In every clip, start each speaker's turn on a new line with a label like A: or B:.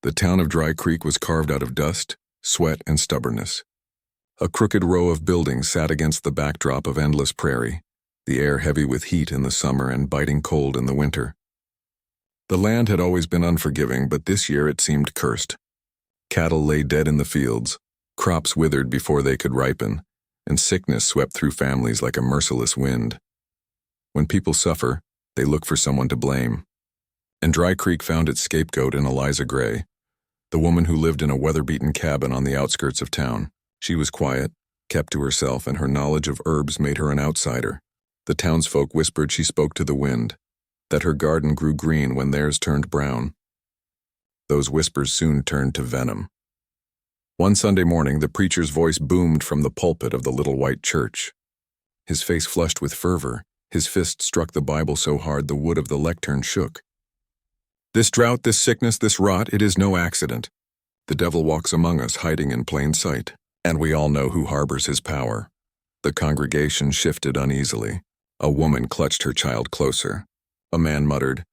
A: The town of Dry Creek was carved out of dust, sweat, and stubbornness. A crooked row of buildings sat against the backdrop of endless prairie, the air heavy with heat in the summer and biting cold in the winter. The land had always been unforgiving, but this year it seemed cursed. Cattle lay dead in the fields, crops withered before they could ripen, and sickness swept through families like a merciless wind. When people suffer, they look for someone to blame. And Dry Creek found its scapegoat in Eliza Gray, the woman who lived in a weather-beaten cabin on the outskirts of town. She was quiet, kept to herself, and her knowledge of herbs made her an outsider. The townsfolk whispered she spoke to the wind, that her garden grew green when theirs turned brown. Those whispers soon turned to venom. One Sunday morning, the preacher's voice boomed from the pulpit of the little white church. His face flushed with fervor, his fist struck the Bible so hard the wood of the lectern shook. "This drought, this sickness, this rot, it is no accident. The devil walks among us, hiding in plain sight, and we all know who harbors his power." The congregation shifted uneasily. A woman clutched her child closer. A man muttered,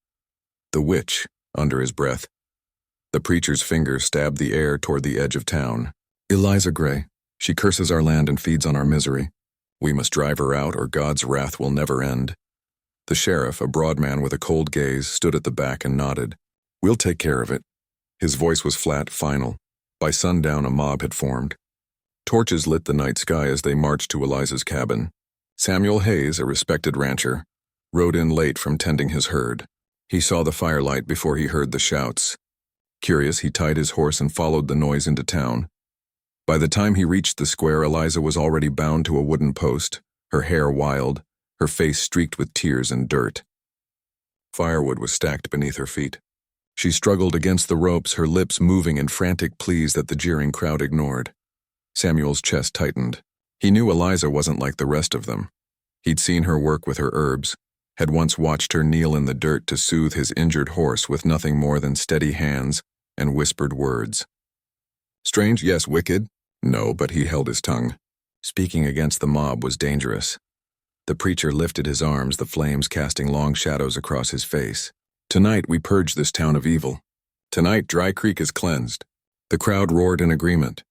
A: "The witch," under his breath. The preacher's finger stabbed the air toward the edge of town. "Eliza Gray. She curses our land and feeds on our misery. We must drive her out, or God's wrath will never end." The sheriff, a broad man with a cold gaze, stood at the back and nodded. "We'll take care of it." His voice was flat, final. By sundown, a mob had formed. Torches lit the night sky as they marched to Eliza's cabin. Samuel Hayes, a respected rancher, rode in late from tending his herd. He saw the firelight before he heard the shouts. Curious, he tied his horse and followed the noise into town. By the time he reached the square, Eliza was already bound to a wooden post, her hair wild, her face streaked with tears and dirt. Firewood was stacked beneath her feet. She struggled against the ropes, her lips moving in frantic pleas that the jeering crowd ignored. Samuel's chest tightened. He knew Eliza wasn't like the rest of them. He'd seen her work with her herbs, had once watched her kneel in the dirt to soothe his injured horse with nothing more than steady hands and whispered words. Strange, yes, wicked? No, but he held his tongue. Speaking against the mob was dangerous. The preacher lifted his arms, the flames casting long shadows across his face. "Tonight we purge this town of evil. Tonight Dry Creek is cleansed." The crowd roared in agreement.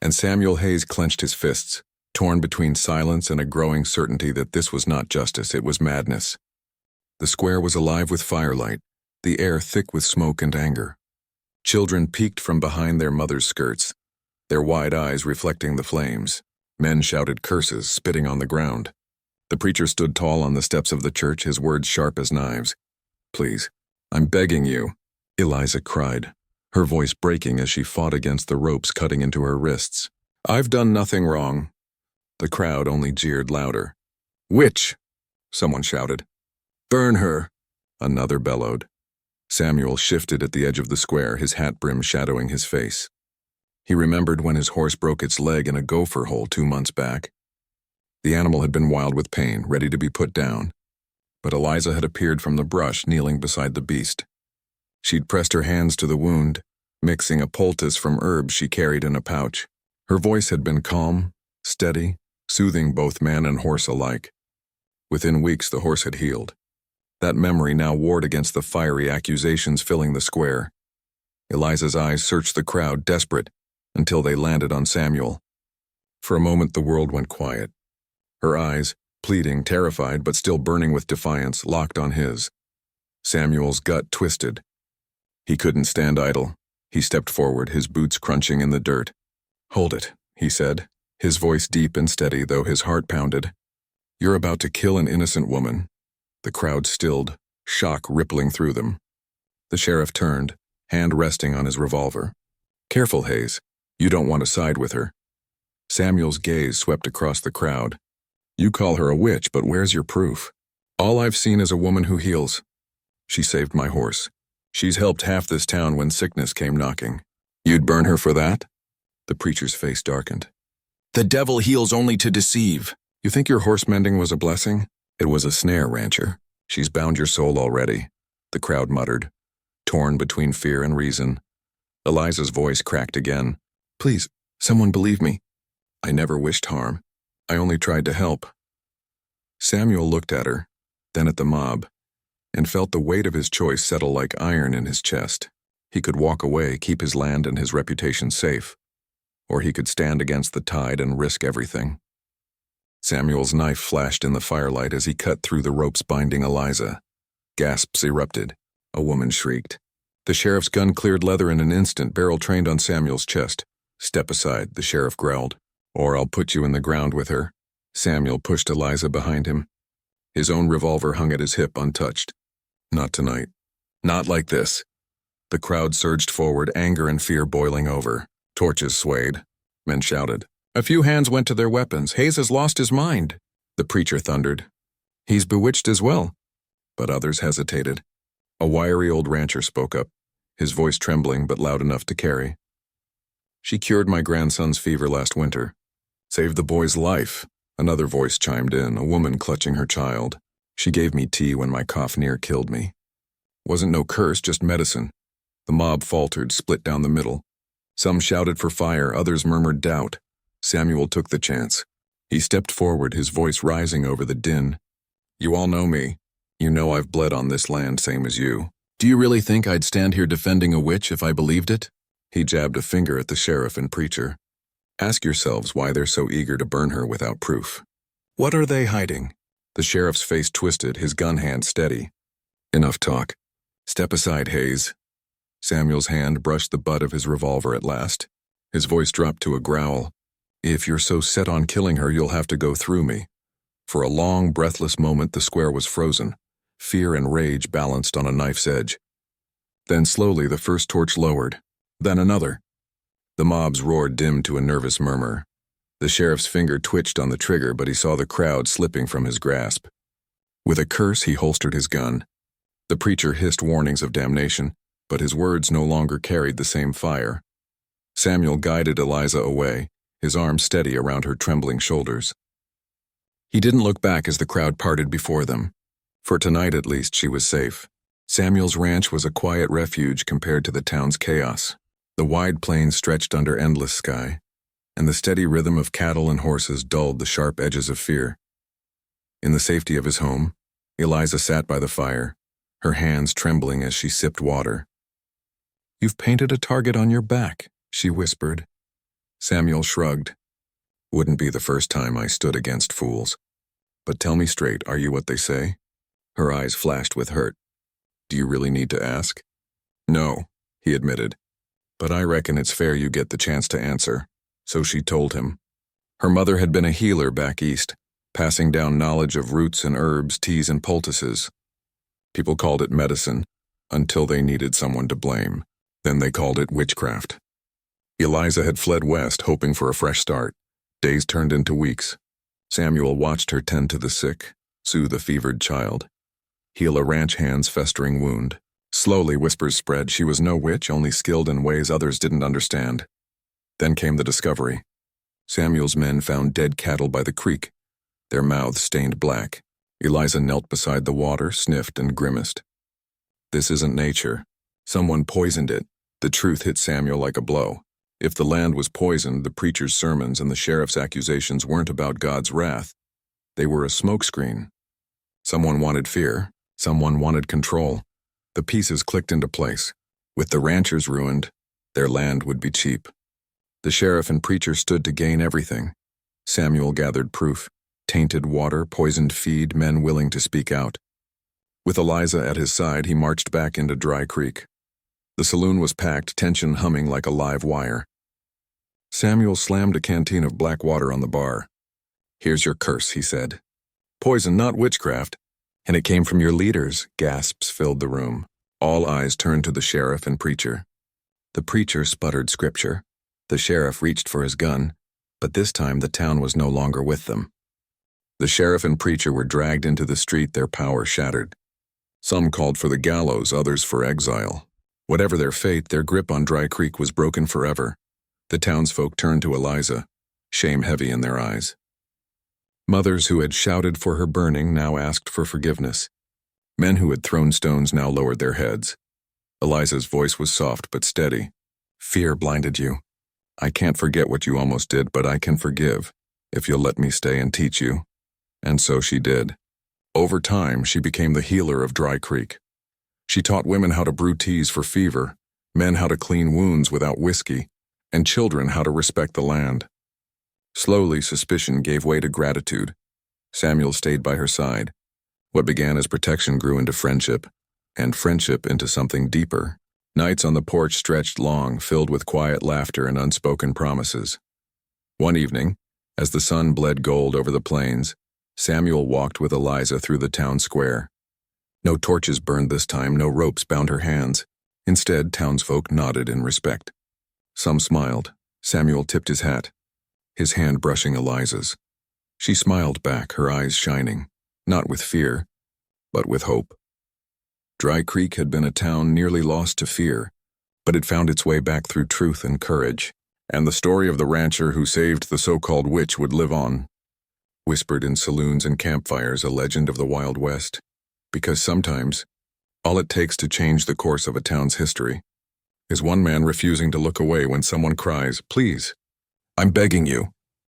A: And Samuel Hayes clenched his fists, torn between silence and a growing certainty that this was not justice, it was madness. The square was alive with firelight, the air thick with smoke and anger. Children peeked from behind their mothers' skirts, their wide eyes reflecting the flames. Men shouted curses, spitting on the ground. The preacher stood tall on the steps of the church, his words sharp as knives. "Please, I'm begging you," Eliza cried, her voice breaking as she fought against the ropes cutting into her wrists. "I've done nothing wrong." The crowd only jeered louder. "Witch!" someone shouted. "Burn her!" another bellowed. Samuel shifted at the edge of the square, his hat brim shadowing his face. He remembered when his horse broke its leg in a gopher hole 2 months back. The animal had been wild with pain, ready to be put down. But Eliza had appeared from the brush, kneeling beside the beast. She'd pressed her hands to the wound, mixing a poultice from herbs she carried in a pouch. Her voice had been calm, steady, soothing both man and horse alike. Within weeks, the horse had healed. That memory now warred against the fiery accusations filling the square. Eliza's eyes searched the crowd, desperate, until they landed on Samuel. For a moment, the world went quiet. Her eyes, pleading, terrified, but still burning with defiance, locked on his. Samuel's gut twisted. He couldn't stand idle. He stepped forward, his boots crunching in the dirt. "Hold it," he said, his voice deep and steady, though his heart pounded. "You're about to kill an innocent woman." The crowd stilled, shock rippling through them. The sheriff turned, hand resting on his revolver. "Careful, Hayes. You don't want to side with her." Samuel's gaze swept across the crowd. "You call her a witch, but where's your proof?" "All I've seen is a woman who heals. She saved my horse. She's helped half this town when sickness came knocking." "You'd burn her for that?" The preacher's face darkened. "The devil heals only to deceive. You think your horse mending was a blessing? It was a snare, rancher. She's bound your soul already," the crowd muttered, torn between fear and reason. Eliza's voice cracked again. "Please, someone believe me. I never wished harm. I only tried to help." Samuel looked at her, then at the mob, and felt the weight of his choice settle like iron in his chest. He could walk away, keep his land and his reputation safe, or he could stand against the tide and risk everything. Samuel's knife flashed in the firelight as he cut through the ropes binding Eliza. Gasps erupted. A woman shrieked. The sheriff's gun cleared leather in an instant, barrel trained on Samuel's chest. "Step aside," the sheriff growled, "or I'll put you in the ground with her." Samuel pushed Eliza behind him. His own revolver hung at his hip, untouched. "Not tonight. Not like this." The crowd surged forward, anger and fear boiling over. Torches swayed. Men shouted. A few hands went to their weapons. "Hayes has lost his mind," the preacher thundered. "He's bewitched as well." But others hesitated. A wiry old rancher spoke up, his voice trembling but loud enough to carry. "She cured my grandson's fever last winter. Saved the boy's life," another voice chimed in, a woman clutching her child. "She gave me tea when my cough near killed me. Wasn't no curse, just medicine." The mob faltered, split down the middle. Some shouted for fire, others murmured doubt. Samuel took the chance. He stepped forward, his voice rising over the din. "You all know me. You know I've bled on this land, same as you. Do you really think I'd stand here defending a witch if I believed it?" He jabbed a finger at the sheriff and preacher. "Ask yourselves why they're so eager to burn her without proof. What are they hiding?" The sheriff's face twisted, his gun hand steady. "Enough talk. Step aside, Hayes." Samuel's hand brushed the butt of his revolver at last. His voice dropped to a growl. "If you're so set on killing her, you'll have to go through me." For a long, breathless moment, the square was frozen. Fear and rage balanced on a knife's edge. Then slowly the first torch lowered, then another. The mob's roar dimmed to a nervous murmur. The sheriff's finger twitched on the trigger, but he saw the crowd slipping from his grasp. With a curse, he holstered his gun. The preacher hissed warnings of damnation, but his words no longer carried the same fire. Samuel guided Eliza away, his arm steady around her trembling shoulders. He didn't look back as the crowd parted before them. For tonight at least, she was safe. Samuel's ranch was a quiet refuge compared to the town's chaos. The wide plains stretched under endless sky, and the steady rhythm of cattle and horses dulled the sharp edges of fear. In the safety of his home, Eliza sat by the fire, her hands trembling as she sipped water. "You've painted a target on your back," she whispered. Samuel shrugged. "Wouldn't be the first time I stood against fools. But tell me straight, are you what they say?" Her eyes flashed with hurt. "Do you really need to ask?" "No," he admitted. "But I reckon it's fair you get the chance to answer." So she told him. Her mother had been a healer back east, passing down knowledge of roots and herbs, teas and poultices. People called it medicine, until they needed someone to blame. Then they called it witchcraft. Eliza had fled west, hoping for a fresh start. Days turned into weeks. Samuel watched her tend to the sick, soothe a fevered child, heal a ranch hand's festering wound. Slowly, whispers spread. She was no witch, only skilled in ways others didn't understand. Then came the discovery. Samuel's men found dead cattle by the creek, their mouths stained black. Eliza knelt beside the water, sniffed and grimaced. "This isn't nature. Someone poisoned it." The truth hit Samuel like a blow. If the land was poisoned, the preacher's sermons and the sheriff's accusations weren't about God's wrath. They were a smokescreen. Someone wanted fear. Someone wanted control. The pieces clicked into place. With the ranchers ruined, their land would be cheap. The sheriff and preacher stood to gain everything. Samuel gathered proof. Tainted water, poisoned feed, men willing to speak out. With Eliza at his side, he marched back into Dry Creek. The saloon was packed, tension humming like a live wire. Samuel slammed a canteen of black water on the bar. "Here's your curse," he said. "Poison, not witchcraft. And it came from your leaders." Gasps filled the room. All eyes turned to the sheriff and preacher. The preacher sputtered scripture. The sheriff reached for his gun, but this time the town was no longer with them. The sheriff and preacher were dragged into the street, their power shattered. Some called for the gallows, others for exile. Whatever their fate, their grip on Dry Creek was broken forever. The townsfolk turned to Eliza, shame heavy in their eyes. Mothers who had shouted for her burning now asked for forgiveness. Men who had thrown stones now lowered their heads. Eliza's voice was soft but steady. "Fear blinded you. I can't forget what you almost did, but I can forgive, if you'll let me stay and teach you." And so she did. Over time, she became the healer of Dry Creek. She taught women how to brew teas for fever, men how to clean wounds without whiskey, and children how to respect the land. Slowly, suspicion gave way to gratitude. Samuel stayed by her side. What began as protection grew into friendship, and friendship into something deeper. Nights on the porch stretched long, filled with quiet laughter and unspoken promises. One evening, as the sun bled gold over the plains, Samuel walked with Eliza through the town square. No torches burned this time, no ropes bound her hands. Instead, townsfolk nodded in respect. Some smiled. Samuel tipped his hat, his hand brushing Eliza's. She smiled back, her eyes shining, not with fear, but with hope. Dry Creek had been a town nearly lost to fear, but it found its way back through truth and courage, and the story of the rancher who saved the so-called witch would live on, whispered in saloons and campfires, a legend of the Wild West. Because sometimes, all it takes to change the course of a town's history is one man refusing to look away when someone cries, "Please, I'm begging you."